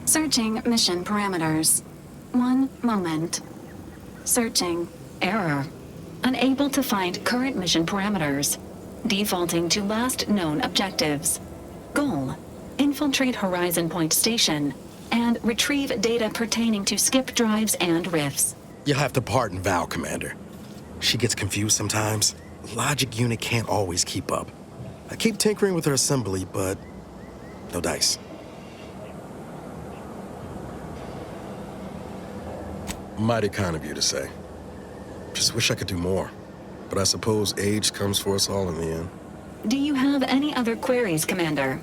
Searching mission parameters. 1 moment. Searching. Error. Unable to find current mission parameters. Defaulting to last known objectives. Goal. Infiltrate Horizon Point Station and retrieve data pertaining to skip drives and rifts. You'll have to pardon Val, Commander. She gets confused sometimes. Logic unit can't always keep up. I keep tinkering with her assembly, but no dice. Mighty kind of you to say. Just wish I could do more. But I suppose age comes for us all in the end. Do you have any other queries, Commander?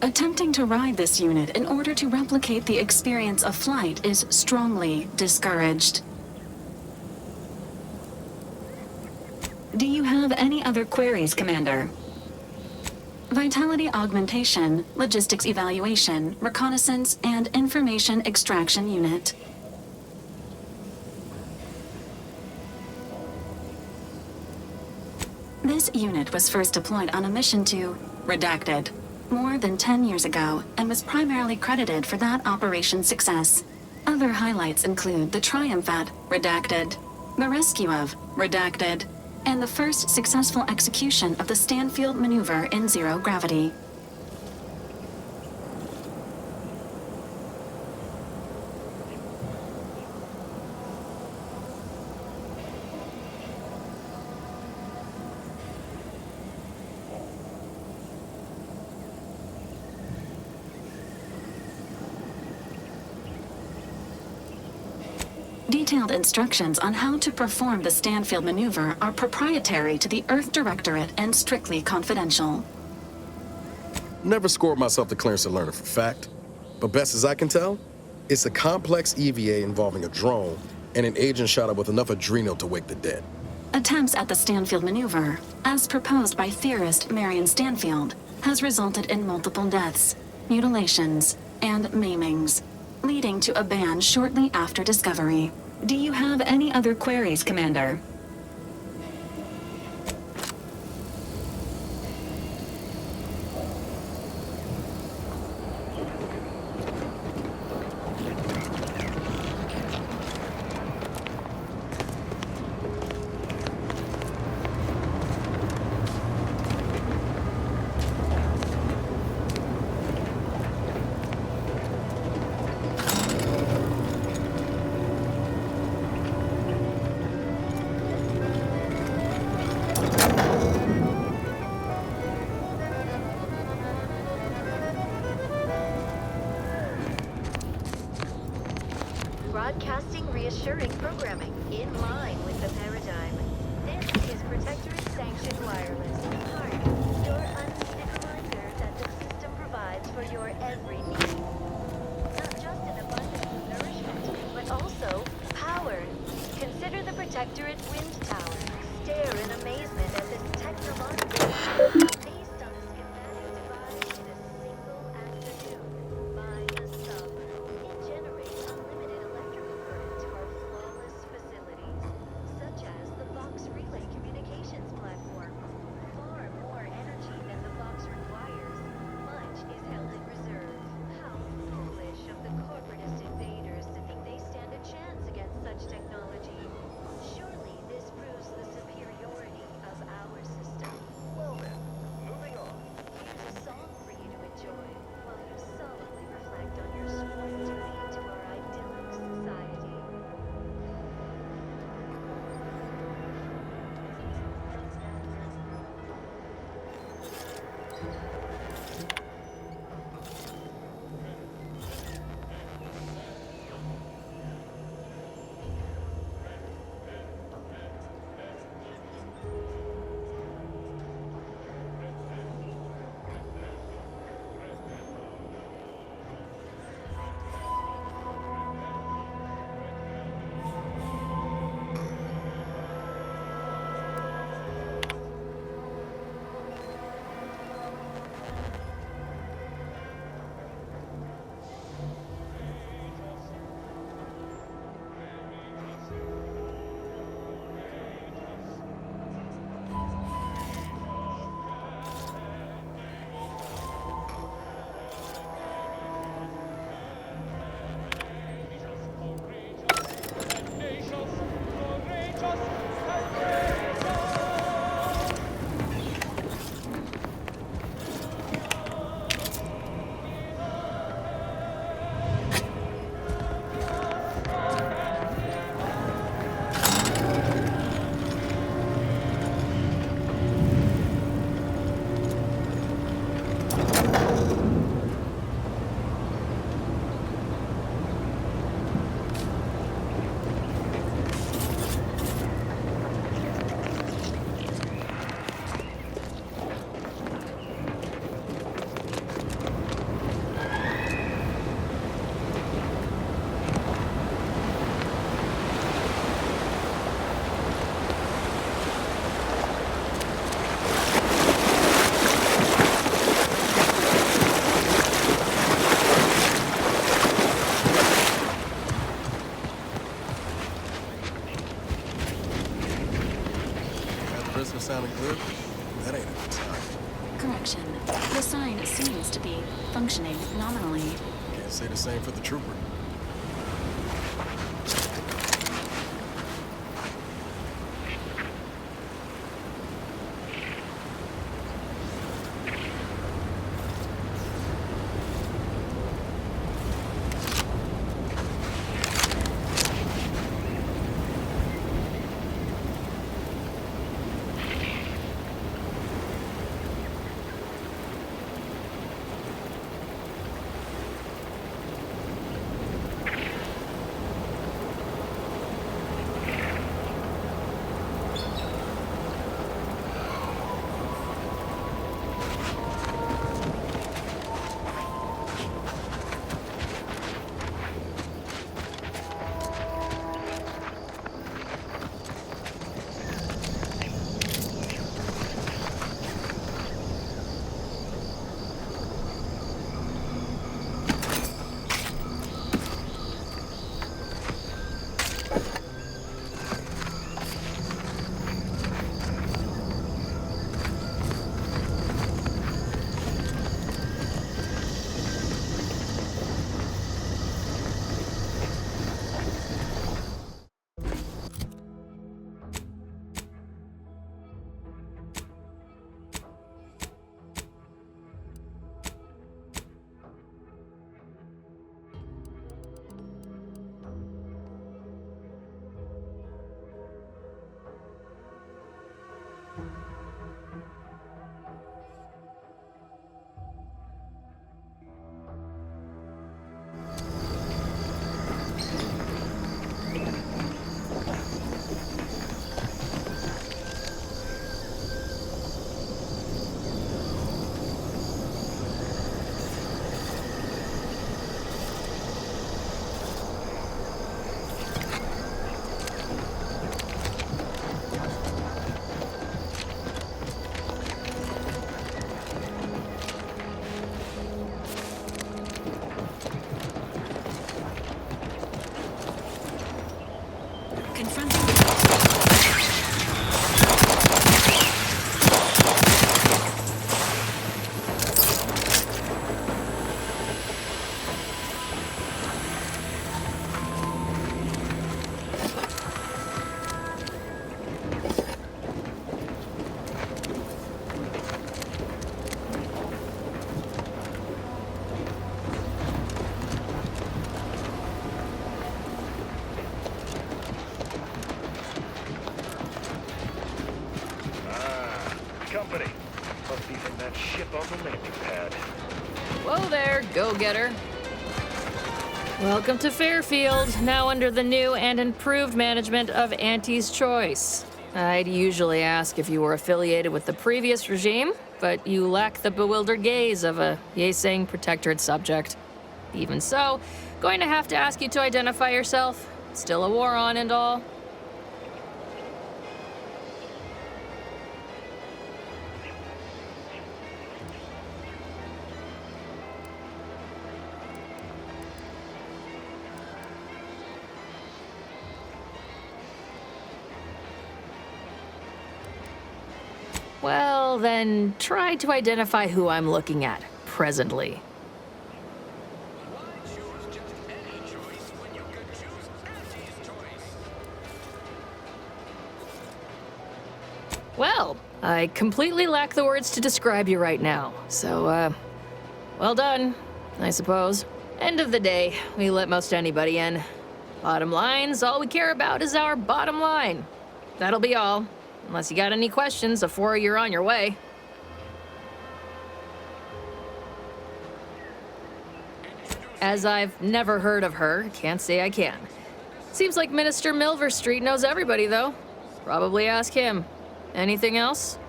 Attempting to ride this unit in order to replicate the experience of flight is strongly discouraged. Do you have any other queries, Commander? Vitality augmentation, logistics evaluation, reconnaissance, and information extraction unit. This unit was first deployed on a mission to Redacted more than 10 years ago and was primarily credited for that operation's success. Other highlights include the triumph at Redacted, the rescue of Redacted, and the first successful execution of the Stanfield maneuver in zero gravity. Detailed instructions on how to perform the Stanfield maneuver are proprietary to the Earth Directorate and strictly confidential. Never scored myself the clearance to learn it for fact. But best as I can tell, it's a complex EVA involving a drone and an agent shot up with enough adrenal to wake the dead. Attempts at the Stanfield maneuver, as proposed by theorist Marion Stanfield, has resulted in multiple deaths, mutilations, and maimings, leading to a ban shortly after discovery. Do you have any other queries, Commander? Broadcasting reassuring programming in line with the paradigm. This is Protectorate Sanctioned Wireless. Your unneeded reminder that the system provides for your every need. Not just an abundance of nourishment, but also power. Consider the Protectorate Wind Tower. Stare in amazement at this technological based on a schematic devised in a single afternoon by the sub. It generates unlimited electrical current for flawless facilities. crisp and sounding good, that ain't a good sign. Correction. The sign seems to be functioning nominally. Can't say the same for the trooper. Company. Must be from that ship on the landing pad. Whoa there, go-getter. Welcome to Fairfield, now under the new and improved management of Auntie's Choice. I'd usually ask if you were affiliated with the previous regime, but you lack the bewildered gaze of a yay-saying protectorate subject. Even so, going to have to ask you to identify yourself. Still a war on and all. Well, then try to identify who I'm looking at presently. Why choose just any choice when you could choose Auntie's Choice? Well, I completely lack the words to describe you right now, so, well done, I suppose. End of the day, we let most anybody in. Bottom line's all we care about is our bottom line. That'll be all. Unless you got any questions before you're on your way. As I've never heard of her, can't say I can. Seems like Minister Milverstreet knows everybody, though. Probably ask him. Anything else?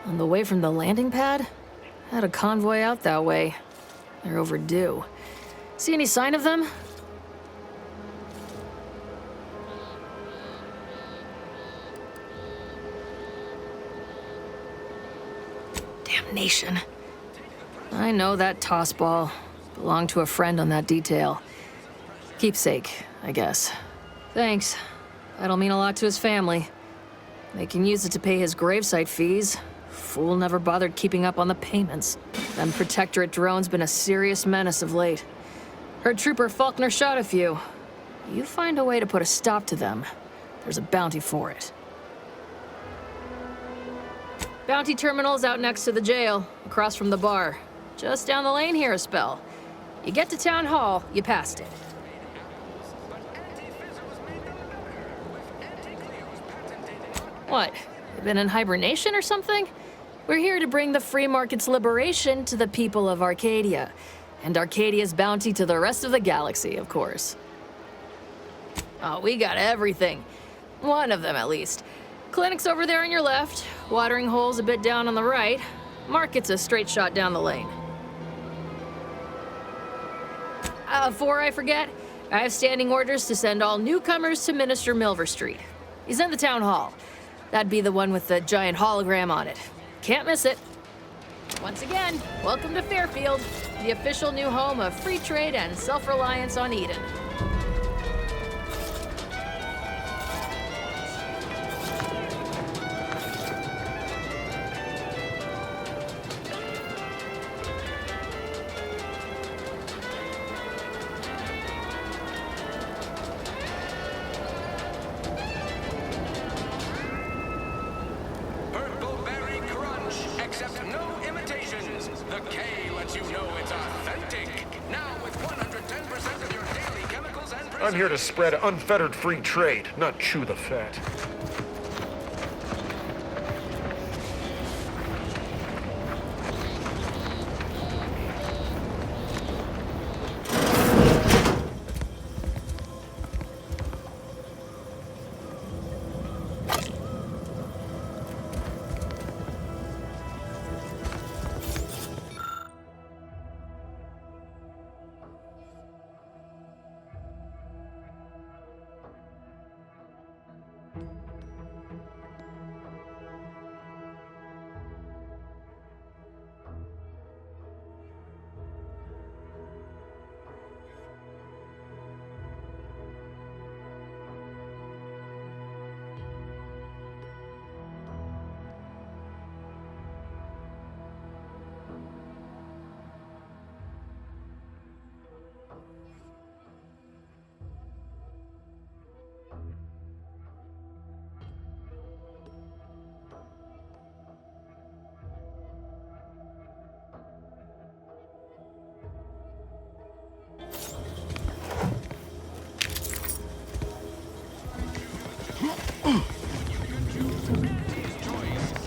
On the way from the landing pad? Had a convoy out that way. They're overdue. See any sign of them? Damnation. I know that toss ball. Belonged to a friend on that detail. Keepsake, I guess. Thanks. That'll mean a lot to his family. They can use it to pay his gravesite fees. Fool never bothered keeping up on the payments. Them Protectorate drones been a serious menace of late. Heard Trooper Faulkner shot a few. You find a way to put a stop to them, there's a bounty for it. Bounty terminal's out next to the jail, across from the bar. Just down the lane here a spell. You get to Town Hall, you passed it. What? You been in hibernation or something? We're here to bring the free market's liberation to the people of Arcadia. And Arcadia's bounty to the rest of the galaxy, of course. Oh, we got everything. One of them, at least. Clinic's over there on your left, watering hole's a bit down on the right. Market's a straight shot down the lane. Before I forget, I have standing orders to send all newcomers to Minister Milver Street. He's in the town hall. That'd be the one with the giant hologram on it. Can't miss it. Once again, welcome to Fairfield, the official new home of free trade and self-reliance on Eden. Purple-berry crunch, accept no imitations. The K lets you know it's authentic. Now with 110% of your daily chemicals and I'm here to spread unfettered free trade, not chew the fat.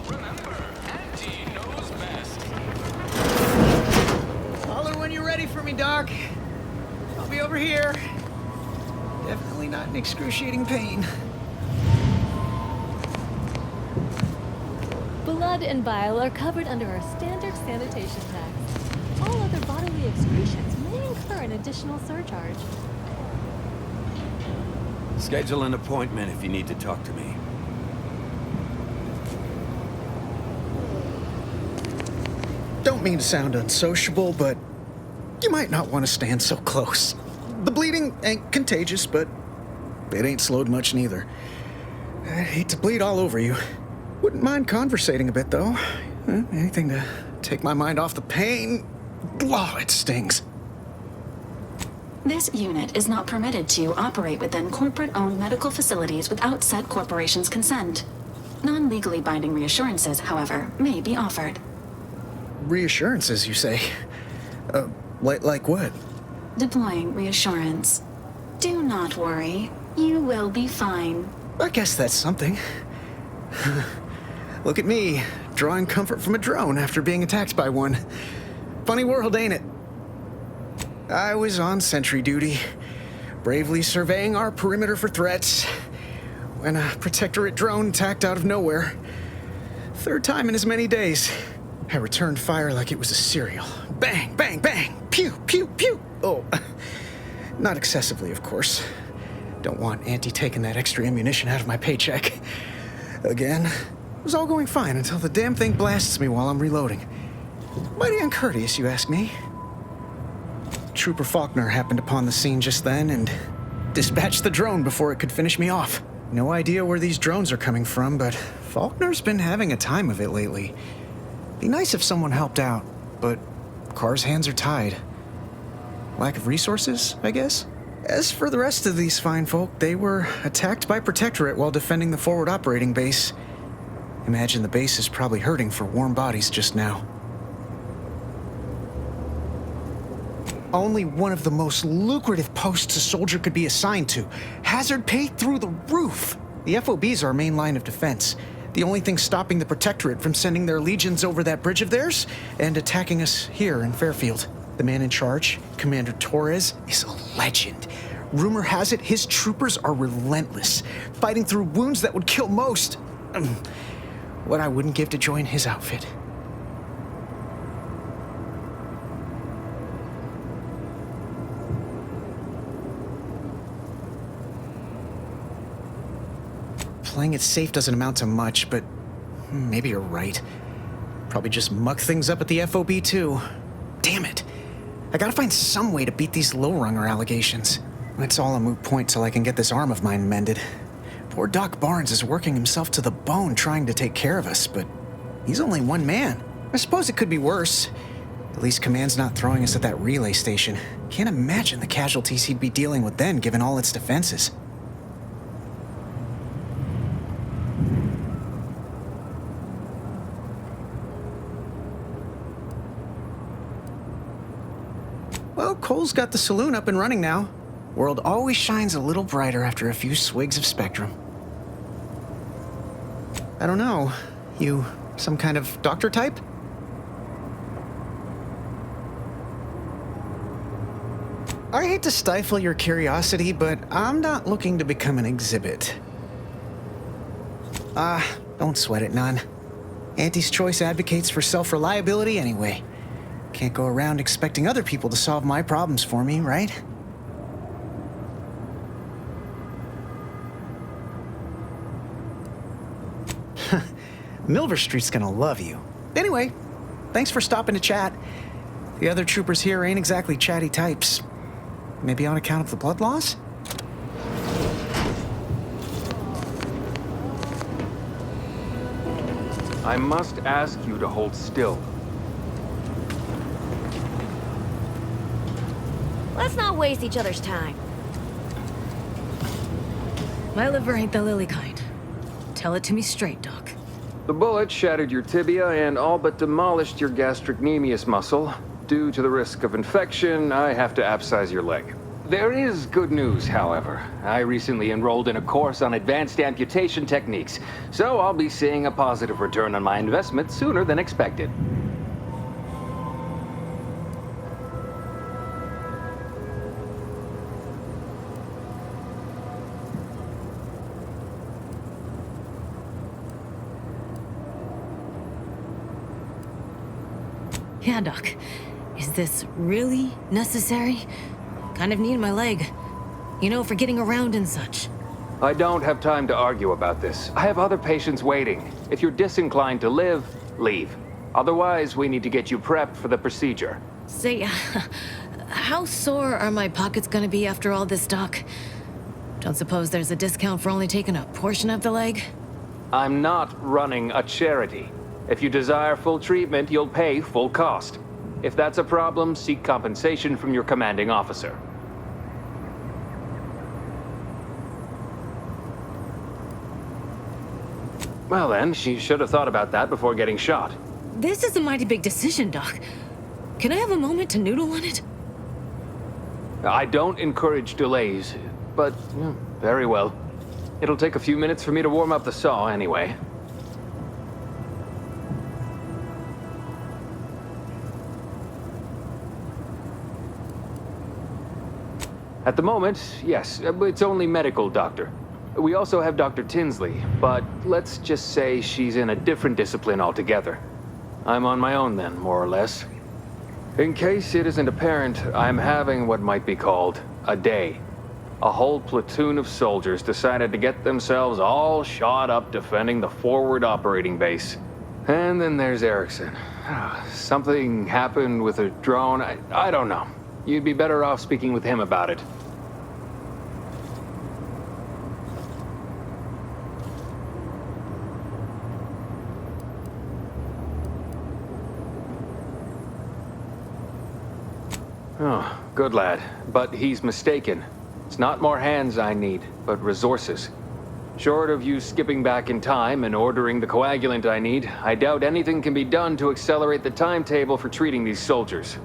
remember, Auntie knows best. Holler when you're ready for me, Doc. I'll be over here. Definitely not in excruciating pain. Blood and bile are covered under our standard sanitation tax. All other bodily excretions may incur an additional surcharge. Schedule an appointment if you need to talk to me. Don't mean to sound unsociable, but you might not want to stand so close. The bleeding ain't contagious, but it ain't slowed much neither. I hate to bleed all over you. Wouldn't mind conversating a bit, though. Anything to take my mind off the pain. Oh, it stings. This unit is not permitted to operate within corporate-owned medical facilities without said corporation's consent. Non-legally binding reassurances, however, may be offered. Reassurances, you say? Like what? Deploying reassurance. Do not worry. You will be fine. I guess that's something. Look at me, drawing comfort from a drone after being attacked by one. Funny world, ain't it? I was on sentry duty, bravely surveying our perimeter for threats, when a Protectorate drone attacked out of nowhere. Third time in as many days. I returned fire like it was a cereal. Bang, bang, bang! Pew, pew, pew! Oh, not excessively, of course. Don't want Auntie taking that extra ammunition out of my paycheck. Again, it was all going fine until the damn thing blasts me while I'm reloading. Mighty uncourteous, you ask me. Trooper Faulkner happened upon the scene just then and dispatched the drone before it could finish me off. No idea where these drones are coming from, but Faulkner's been having a time of it lately. Be nice if someone helped out, but Carr's hands are tied. Lack of resources, I guess? As for the rest of these fine folk, they were attacked by Protectorate while defending the forward operating base. Imagine the base is probably hurting for warm bodies just now. Only one of the most lucrative posts a soldier could be assigned to. Hazard pay through the roof. The FOB's our main line of defense. The only thing stopping the Protectorate from sending their legions over that bridge of theirs and attacking us here in Fairfield. The man in charge, Commander Torres, is a legend. Rumor has it his troopers are relentless, fighting through wounds that would kill most. What I wouldn't give to join his outfit. Playing it safe doesn't amount to much, but maybe you're right. Probably just muck things up at the FOB too. Damn it. I gotta find some way to beat these low-runger allegations. It's all a moot point till I can get this arm of mine mended. Poor Doc Barnes is working himself to the bone trying to take care of us, but he's only one man. I suppose it could be worse. At least Command's not throwing us at that relay station. Can't imagine the casualties he'd be dealing with then, given all its defenses. Well, Cole's got the saloon up and running now. World always shines a little brighter after a few swigs of Spectrum. I don't know. You some kind of doctor type? I hate to stifle your curiosity, but I'm not looking to become an exhibit. Don't sweat it none. Auntie's Choice advocates for self-reliability anyway. Can't go around expecting other people to solve my problems for me, right? Milver Street's gonna love you. Anyway, thanks for stopping to chat. The other troopers here ain't exactly chatty types. Maybe on account of the blood loss? I must ask you to hold still. Let's not waste each other's time. My liver ain't the lily kind. Tell it to me straight, Doc. The bullet shattered your tibia and all but demolished your gastrocnemius muscle. Due to the risk of infection, I have to abscise your leg. There is good news, however. I recently enrolled in a course on advanced amputation techniques, so I'll be seeing a positive return on my investment sooner than expected. Yeah, Doc. Is this really necessary? Kind of need my leg. You know, for getting around and such. I don't have time to argue about this. I have other patients waiting. If you're disinclined to live, leave. Otherwise, we need to get you prepped for the procedure. Say, how sore are my pockets gonna be after all this, Doc? Don't suppose there's a discount for only taking a portion of the leg? I'm not running a charity. If you desire full treatment, you'll pay full cost. If that's a problem, seek compensation from your commanding officer. Well then, she should have thought about that before getting shot. This is a mighty big decision, Doc. Can I have a moment to noodle on it? I don't encourage delays, but very well. It'll take a few minutes for me to warm up the saw anyway. At the moment, yes, it's only medical, Doctor. We also have Dr. Tinsley, but let's just say she's in a different discipline altogether. I'm on my own then, more or less. In case it isn't apparent, I'm having what might be called a day. A whole platoon of soldiers decided to get themselves all shot up defending the forward operating base. And then there's Erickson. Something happened with a drone. I don't know. You'd be better off speaking with him about it. Oh, good lad. But he's mistaken. It's not more hands I need, but resources. Short of you skipping back in time and ordering the coagulant I need, I doubt anything can be done to accelerate the timetable for treating these soldiers.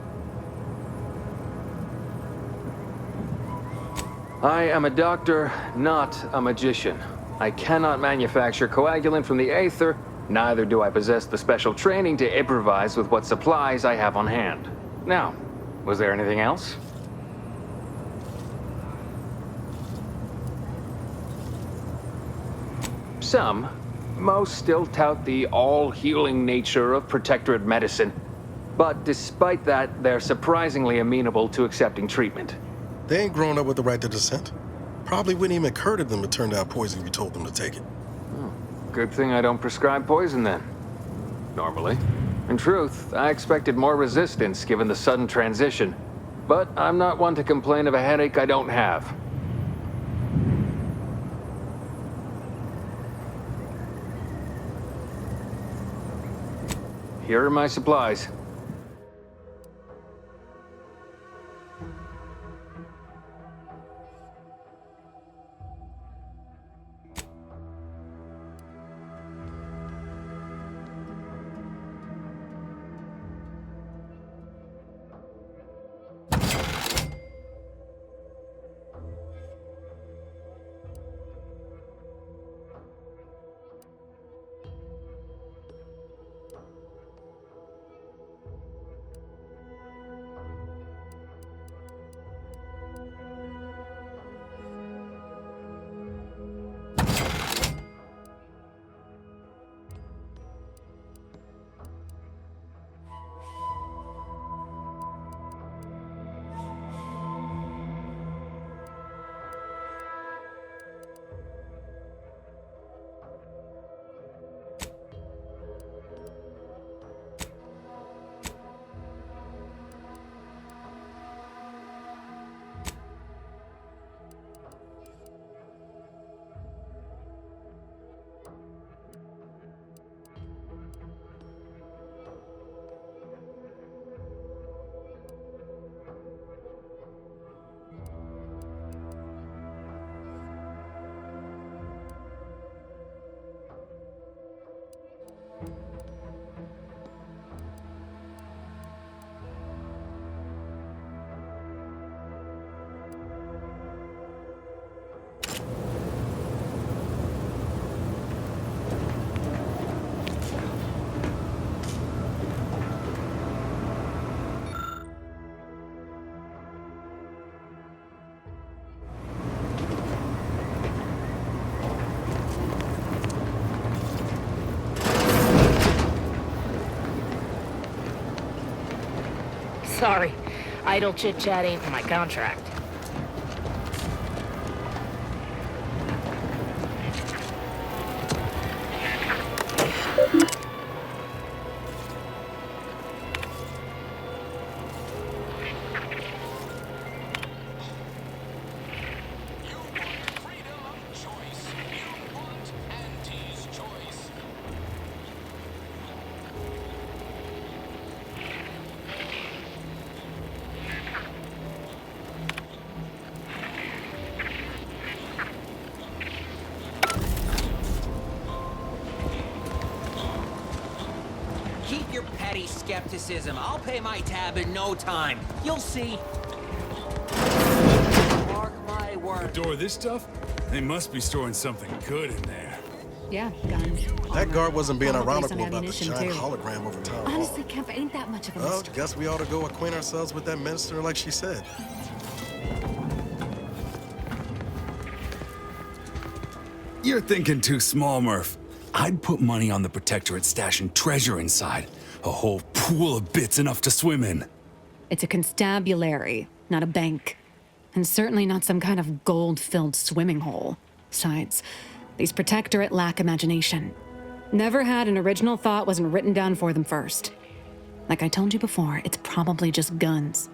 I am a doctor, not a magician. I cannot manufacture coagulant from the aether, neither do I possess the special training to improvise with what supplies I have on hand. Now, was there anything else? Most still tout the all-healing nature of protectorate medicine. But despite that, they're surprisingly amenable to accepting treatment. They ain't grown up with the right to dissent. Probably wouldn't even occur to them to turn down poison if you told them to take it. Good thing I don't prescribe poison then. Normally. In truth, I expected more resistance given the sudden transition. But I'm not one to complain of a headache I don't have. Here are my supplies. Sorry, idle chit-chat ain't in my contract. Keep your petty skepticism. I'll pay my tab in no time. You'll see. Mark my word. Door this stuff? They must be storing something good in there. Yeah, guns. That guard wasn't being Probably ironical some about the ammunition, giant too. hologram over town hall. Honestly, Kev, ain't that much of a Well, mystery. guess we ought to go acquaint ourselves with that minister like she said. You're thinking too small, Murph. I'd put money on the Protectorate stashing treasure inside. A whole pool of bits enough to swim in. It's a constabulary, not a bank. And certainly not some kind of gold-filled swimming hole. Besides, these Protectorate lack imagination. Never had an original thought wasn't written down for them first. Like I told you before, it's probably just guns.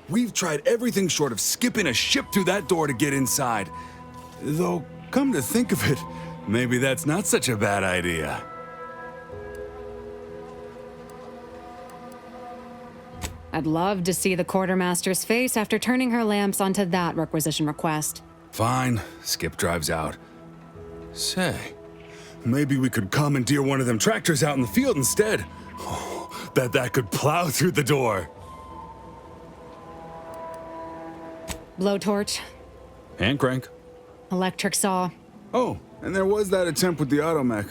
We've tried everything short of skipping a ship through that door to get inside. Though, come to think of it, maybe that's not such a bad idea. I'd love to see the quartermaster's face after turning her lamps onto that requisition request. Fine, Skip drives out. Say, maybe we could commandeer one of them tractors out in the field instead. Oh, bet that could plow through the door. Blowtorch, Hand crank. electric saw. Oh, and there was that attempt with the automech.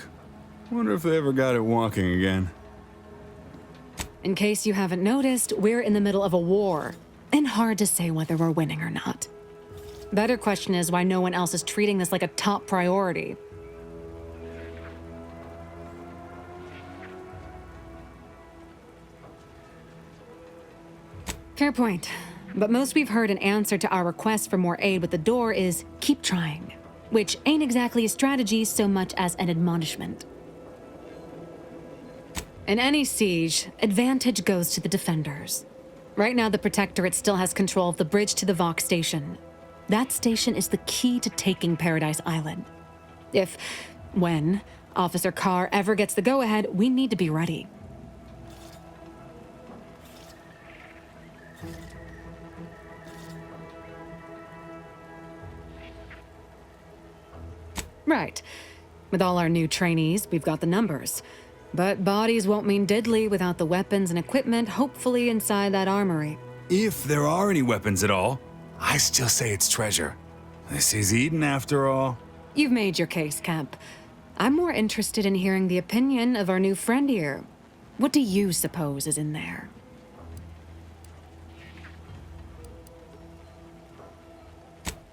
Wonder if they ever got it walking again. In case you haven't noticed, we're in the middle of a war, and hard to say whether we're winning or not. Better question is why no one else is treating this like a top priority. Fair point. But most we've heard in answer to our request for more aid with the door is keep trying, which ain't exactly a strategy so much as an admonishment. In any siege, advantage goes to the defenders. Right now, the Protectorate still has control of the bridge to the Vox station. That station is the key to taking Paradise Island. When, Officer Carr ever gets the go-ahead, we need to be ready. Right. With all our new trainees, we've got the numbers. But bodies won't mean diddly without the weapons and equipment hopefully inside that armory. If there are any weapons at all, I still say it's treasure. This is Eden after all. You've made your case, Cap. I'm more interested in hearing the opinion of our new friend here. What do you suppose is in there?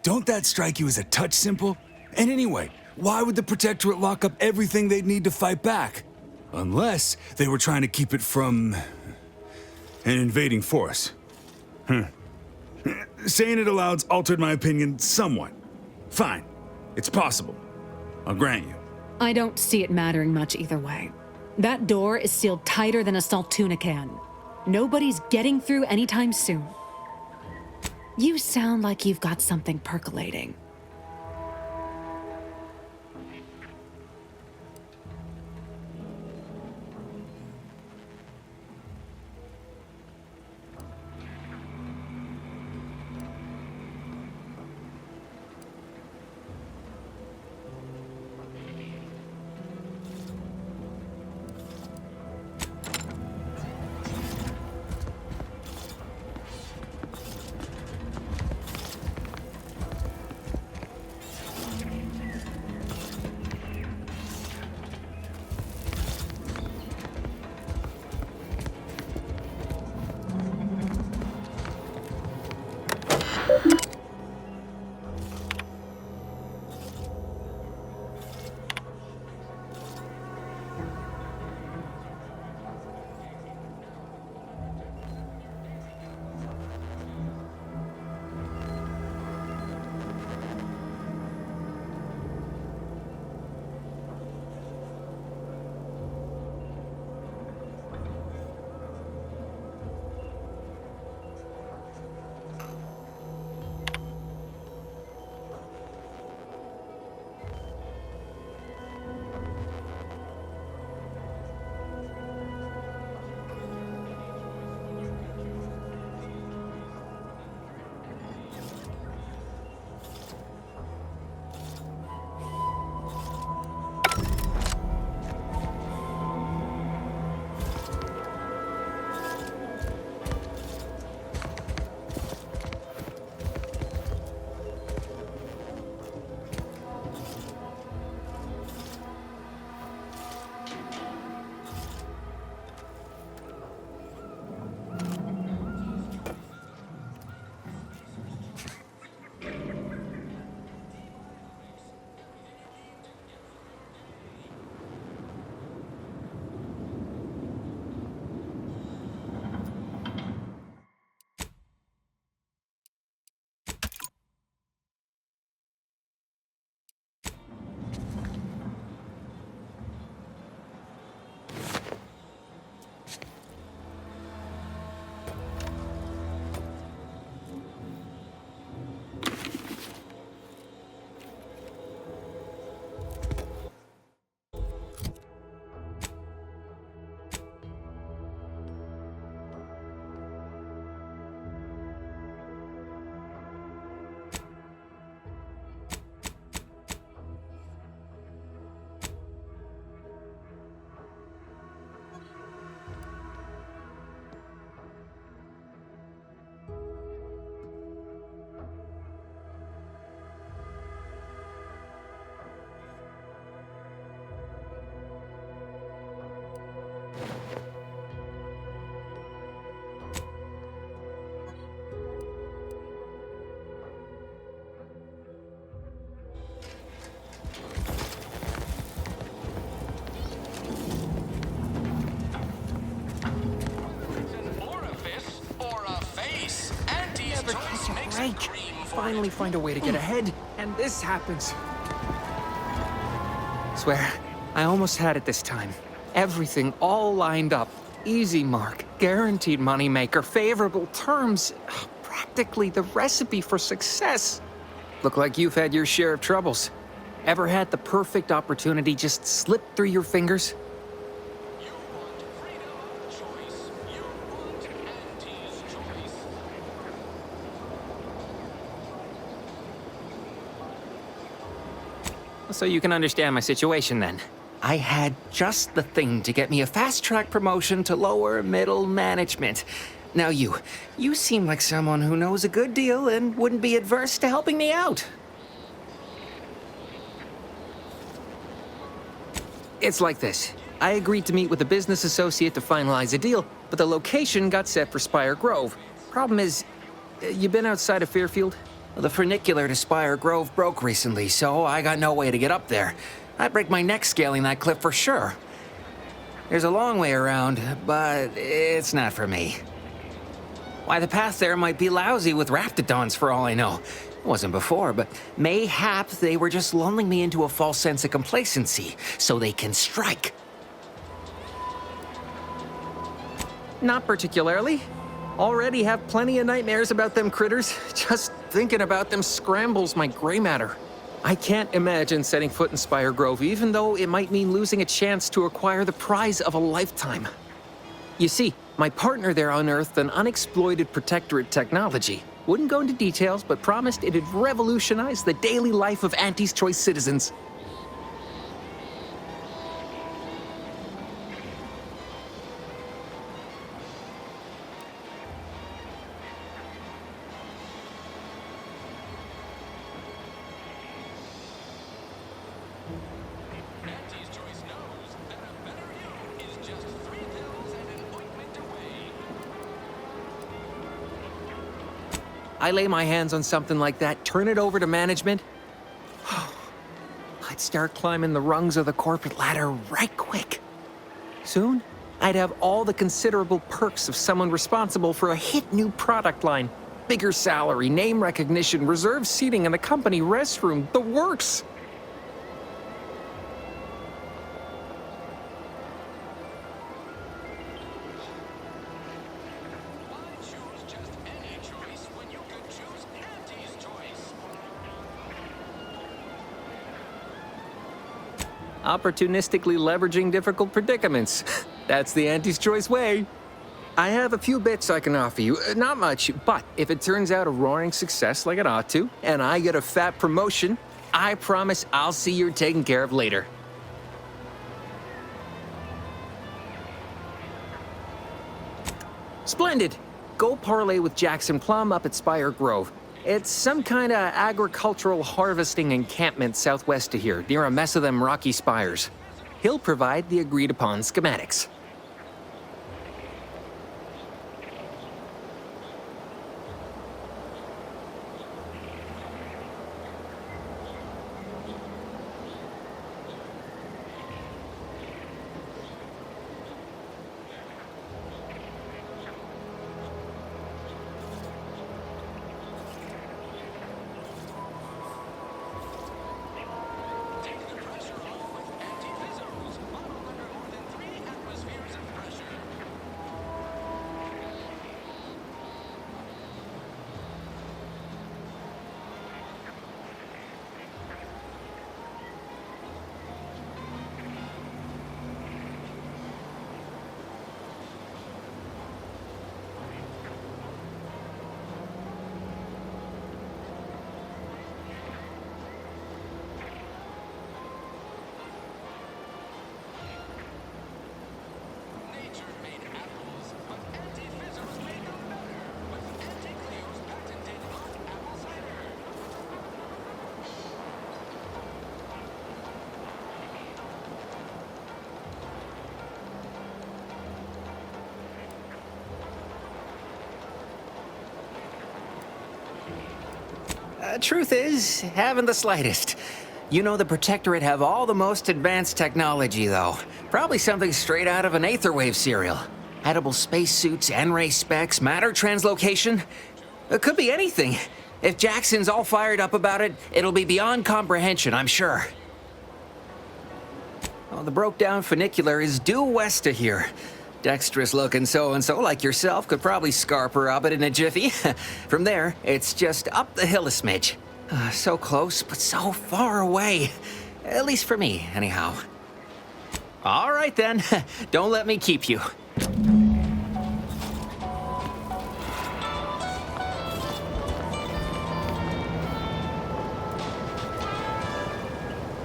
Don't that strike you as a touch simple? And anyway, why would the Protectorate lock up everything they'd need to fight back? Unless they were trying to keep it from an invading force. Saying it aloud's altered my opinion somewhat. Fine, it's possible. I'll grant you. I don't see it mattering much either way. That door is sealed tighter than a Saltuna can. Nobody's getting through anytime soon. You sound like you've got something percolating. sake! Finally find a way to get ahead, and this happens. Swear, I almost had it this time. Everything all lined up. Easy mark, guaranteed moneymaker, favorable terms. Practically the recipe for success. Look like you've had your share of troubles. Ever had the perfect opportunity just slip through your fingers? So you can understand my situation then. I had just the thing to get me a fast-track promotion to lower middle management. Now you seem like someone who knows a good deal and wouldn't be adverse to helping me out. It's like this. I agreed to meet with a business associate to finalize a deal, but the location got set for Spire Grove. Problem is, you been outside of Fairfield? The funicular to Spire Grove broke recently, so I got no way to get up there. I'd break my neck scaling that cliff for sure. There's a long way around, but it's not for me. Why, the path there might be lousy with raptidons for all I know. It wasn't before, but mayhap they were just lulling me into a false sense of complacency so they can strike. Not particularly. Already have plenty of nightmares about them critters. Just thinking about them scrambles my gray matter. I can't imagine setting foot in Spire Grove, even though it might mean losing a chance to acquire the prize of a lifetime. You see, my partner there unearthed an unexploited protectorate technology. Wouldn't go into details, but promised it'd revolutionize the daily life of Auntie's Choice citizens. I lay my hands on something like that, turn it over to management, I'd start climbing the rungs of the corporate ladder right quick. Soon, I'd have all the considerable perks of someone responsible for a hit new product line. Bigger salary, name recognition, reserved seating in the company restroom, the works. Opportunistically leveraging difficult predicaments. That's the Auntie's Choice way. I have a few bits I can offer you. Not much, but if it turns out a roaring success like it ought to, and I get a fat promotion, I promise I'll see you're taken care of later. Splendid. Go parlay with Jackson Plum up at Spire Grove. It's some kind of agricultural harvesting encampment southwest of here, near a mess of them rocky spires. He'll provide the agreed-upon schematics. Truth is, haven't the slightest. You know the Protectorate have all the most advanced technology, though. Probably something straight out of an Aetherwave serial. Edible spacesuits, N-ray specs, matter translocation. It could be anything. If Jackson's all fired up about it, it'll be beyond comprehension, I'm sure. Oh, the broke-down funicular is due west of here. Dexterous-looking so-and-so like yourself could probably scarp her up it in a jiffy. From there, it's just up the hill a smidge. So close, but so far away. At least for me, anyhow. All right, then. Don't let me keep you.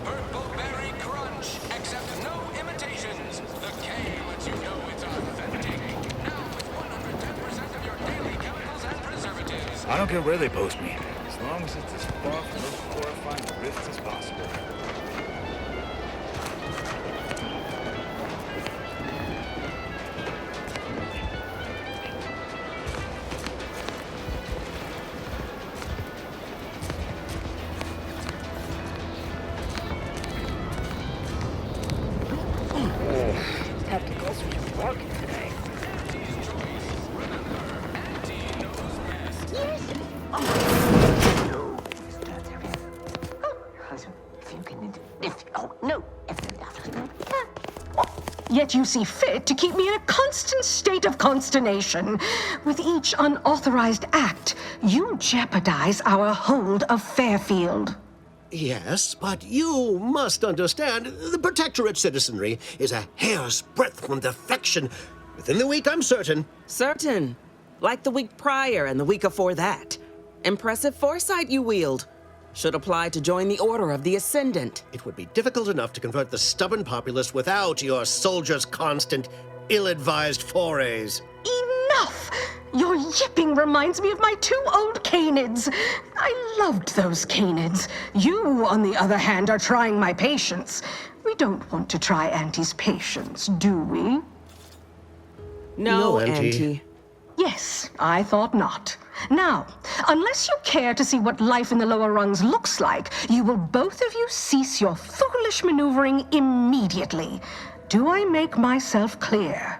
Purple Berry Crunch. Accept no imitations. The K lets you know it's authentic. Now with 110% of your daily chemicals and preservatives. I don't care where they post me, as long as it's as far from those horrifying rifts as possible. Tacticals are walking today. Yet you see fit to keep me in a constant state of consternation. With each unauthorized act, you jeopardize our hold of Fairfield. Yes, but you must understand, the Protectorate citizenry is a hair's breadth from defection. Within the week, I'm certain. Certain. Like the week prior and the week before that. Impressive foresight you wield. Should apply to join the Order of the Ascendant. It would be difficult enough to convert the stubborn populace without your soldiers' constant, ill-advised forays. Enough! Your yipping reminds me of my 2 old canids. I loved those canids. You, on the other hand, are trying my patience. We don't want to try Auntie's patience, do we? No, Auntie. Yes, I thought not. Now, unless you care to see what life in the lower rungs looks like, you will both of you cease your foolish maneuvering immediately. Do I make myself clear?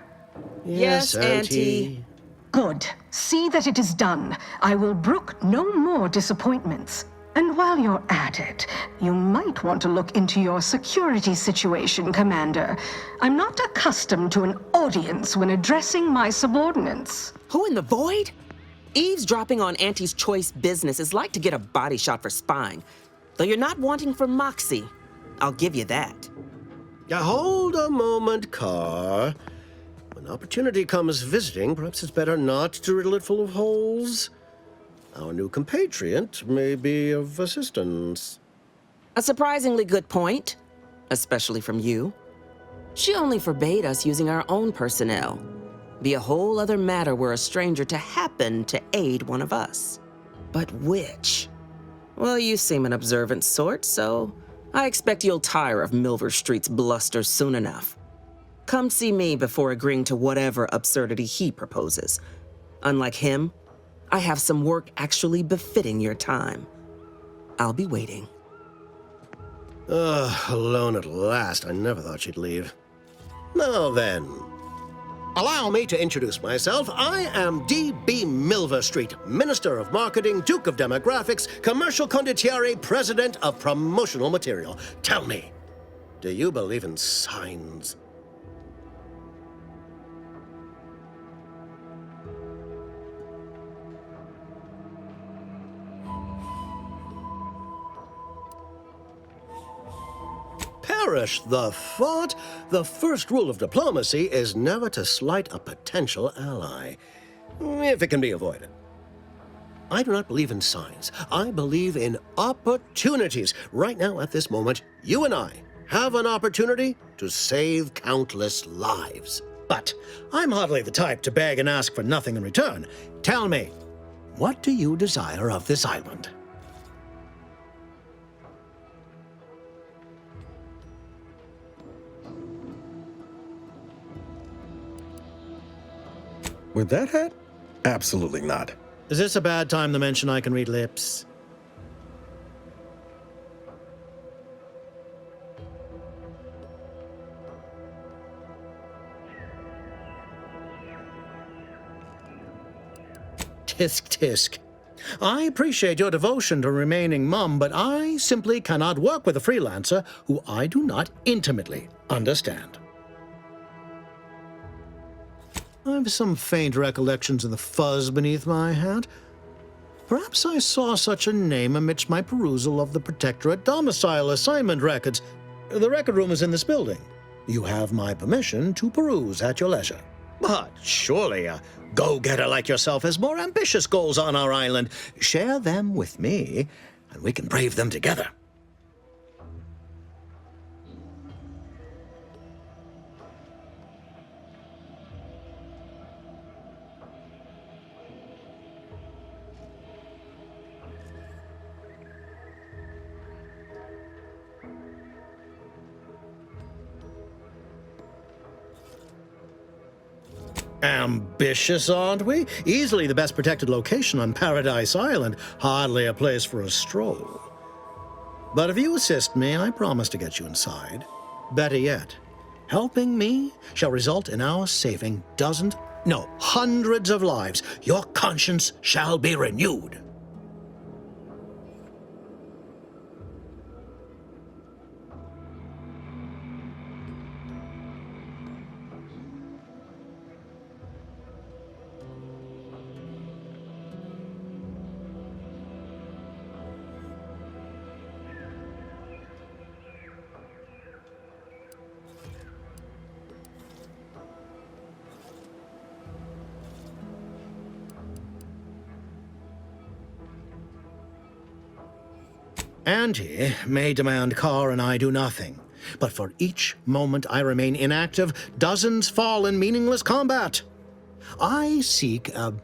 Yes, Auntie. Good. See that it is done. I will brook no more disappointments. And while you're at it, you might want to look into your security situation, Commander. I'm not accustomed to an audience when addressing my subordinates. Who in the void? Eavesdropping on Auntie's choice business is like to get a body shot for spying. Though you're not wanting for moxie. I'll give you that. Hold a moment, Carr. When opportunity comes visiting, perhaps it's better not to riddle it full of holes. Our new compatriot may be of assistance. A surprisingly good point, especially from you. She only forbade us using our own personnel. Be a whole other matter were a stranger to happen to aid one of us. But which? Well, you seem an observant sort, so I expect you'll tire of Milver Street's bluster soon enough. Come see me before agreeing to whatever absurdity he proposes. Unlike him, I have some work actually befitting your time. I'll be waiting. Alone at last. I never thought she'd leave. Now then, allow me to introduce myself. I am D.B. Milver Street, Minister of Marketing, Duke of Demographics, Commercial Condottiere, President of Promotional Material. Tell me, do you believe in signs? Perish the thought. The first rule of diplomacy is never to slight a potential ally, if it can be avoided. I do not believe in signs. I believe in opportunities. Right now, at this moment, you and I have an opportunity to save countless lives. But I'm hardly the type to beg and ask for nothing in return. Tell me, what do you desire of this island? With that hat? Absolutely not. Is this a bad time to mention I can read lips? Tisk tisk. I appreciate your devotion to remaining mum, but I simply cannot work with a freelancer who I do not intimately understand. I have some faint recollections of the fuzz beneath my hat. Perhaps I saw such a name amidst my perusal of the Protectorate domicile assignment records. The record room is in this building. You have my permission to peruse at your leisure. But surely a go-getter like yourself has more ambitious goals on our island. Share them with me, and we can brave them together. Ambitious, aren't we? Easily the best protected location on Paradise Island. Hardly a place for a stroll. But if you assist me, I promise to get you inside. Better yet, helping me shall result in our saving dozens, no, hundreds of lives. Your conscience shall be renewed. Auntie may demand car and I do nothing. But for each moment I remain inactive, dozens fall in meaningless combat. I seek a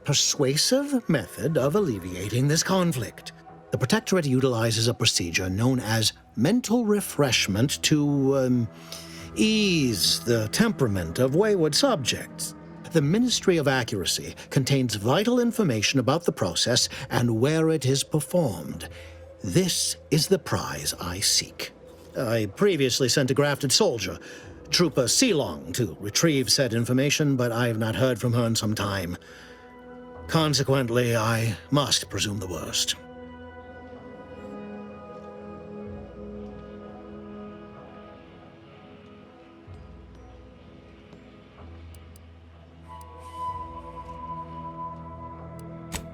persuasive method of alleviating this conflict. The Protectorate utilizes a procedure known as mental refreshment to ease the temperament of wayward subjects. The Ministry of Accuracy contains vital information about the process and where it is performed. This is the prize I seek. I previously sent a grafted soldier, Trooper Sealong, to retrieve said information, but I have not heard from her in some time. Consequently, I must presume the worst.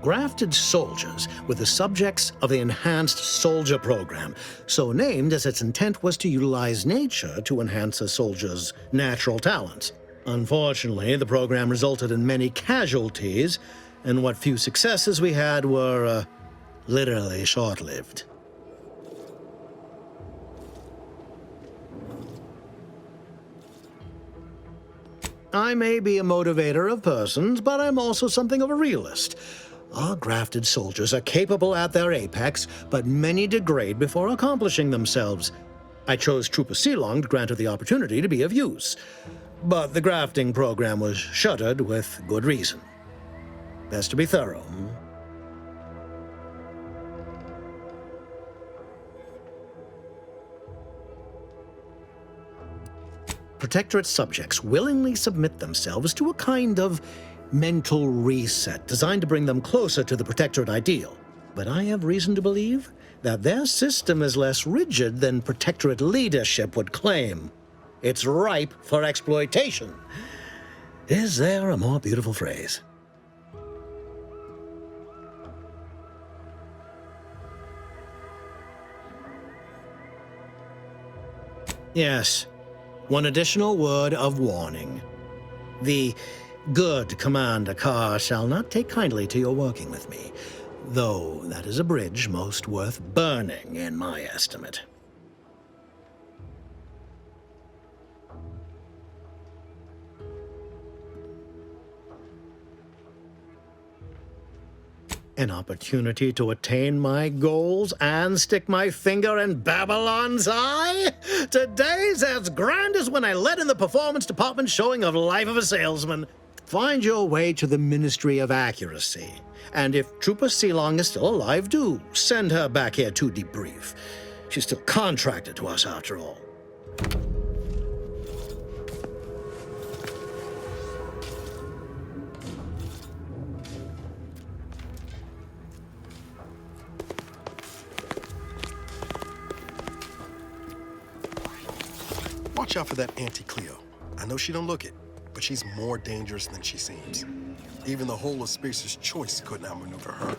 Grafted soldiers were the subjects of the Enhanced Soldier Program, so named as its intent was to utilize nature to enhance a soldier's natural talents. Unfortunately, the program resulted in many casualties, and what few successes we had were, literally short-lived. I may be a motivator of persons, but I'm also something of a realist. Our grafted soldiers are capable at their apex, but many degrade before accomplishing themselves. I chose Trooper Sealong to grant her the opportunity to be of use. But the grafting program was shuttered with good reason. Best to be thorough. Protectorate subjects willingly submit themselves to a kind of mental reset designed to bring them closer to the Protectorate ideal. But I have reason to believe that their system is less rigid than Protectorate leadership would claim. It's ripe for exploitation. Is there a more beautiful phrase? Yes, one additional word of warning. The good Commander Carr shall not take kindly to your working with me, though that is a bridge most worth burning in my estimate. An opportunity to attain my goals and stick my finger in Babylon's eye? Today's as grand as when I led in the performance department showing of Life of a Salesman. Find your way to the Ministry of Accuracy. And if Trooper Sealong is still alive, do send her back here to debrief. She's still contracted to us after all. Watch out for that Auntie Cleo. I know she don't look it, but she's more dangerous than she seems. Even the whole of Spacer's Choice couldn't outmaneuver her.